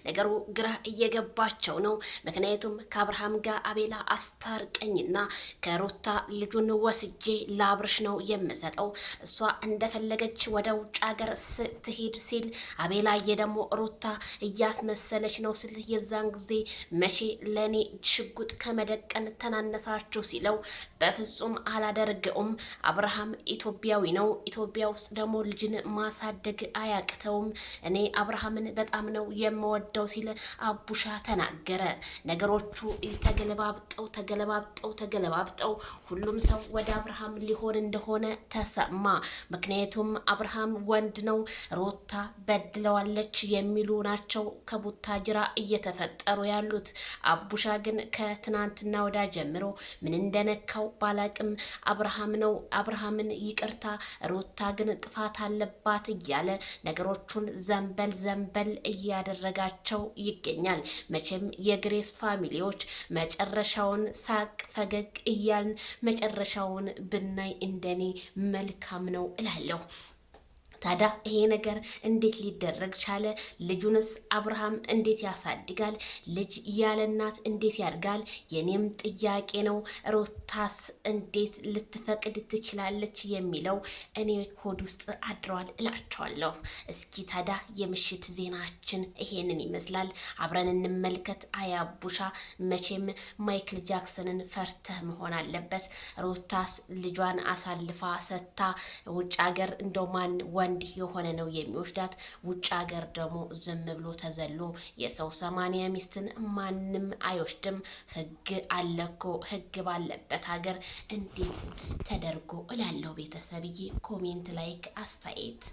ነገሩ ግራ እየገባቸው ነው። ምክንያቱም ከአብርሃም ጋር አቤላ አስታርቀኝና ከሩታ ልጁን ወስጄ ለአብርሽ ነው የምሰጠው፣ እሷ እንደፈለገች ወደ ውጭ ሀገር ስትሄድ ሲል አቤላዬ ደግሞ ሩታ እያስመሰለች ነው ስል የዛን ጊዜ መቼ ለእኔ ሽጉጥ ከመደቀን ተናነሳችሁ ሲለው በፍጹም አላደርገውም። አብርሃም ኢትዮጵያዊ ነው። ኢትዮጵያ ውስጥ ደግሞ ልጅን ማሳደግ አያቅተውም። እኔ አብርሃምን በጣም ነው የምወደው ሲል አቡሻ ተናገረ። ነገሮቹ ተገለባብጠው ሁሉም ሰው ወደ አብርሃም ሊሆን እንደሆነ ተሰማ። ምክንያቱም አብርሃም ወንድ ነው፣ ሩታ በድለዋለች የሚሉ ናቸው ከቡታጅራ እየተፈጠሩ ያሉት። አቡሻ ግን ከትናንትና ወዳ ጀምሮ ምን እንደነካው ባላቅም አብርሃምን ይቅርታ፣ ሩታ ግን ጥፋት አለባት እያለ ነገሮቹን ዘንበል እያደረጋቸው ይገኛል። መቼም የግሬስ ፋሚሊዎች መጨረሻውን ሳቅ ፈገግ እያልን መጨረሻውን ብናይ እንደኔ መልካም ነው እላለሁ። ታዲያ ይሄ ነገር እንዴት ሊደረግ ቻለ? ልጁንስ አብርሃም እንዴት ያሳድጋል? ልጅ ያለ እናት እንዴት ያድጋል? የኔም ጥያቄ ነው። ሩታስ እንዴት ልትፈቅድ ትችላለች የሚለው እኔ ሆድ ውስጥ አድሯል እላቸዋለሁ። እስኪ ታዲያ የምሽት ዜናችን ይሄንን ይመስላል። አብረን እንመልከት። አያቡሻ መቼም ማይክል ጃክሰንን ፈርተህ መሆን አለበት። ሩታስ ልጇን አሳልፋ ሰታ ውጭ ሀገር እንደማን ወንድ የሆነ ነው የሚወስዳት? ውጭ ሀገር ደግሞ ዝም ብሎ ተዘሎ የሰው 80 ሚስትን ማንም አይወስድም። ህግ አለኮ። ህግ ባለበት ሀገር እንዴት ተደርጎ እላለሁ። ቤተሰብዬ ኮሜንት፣ ላይክ፣ አስተያየት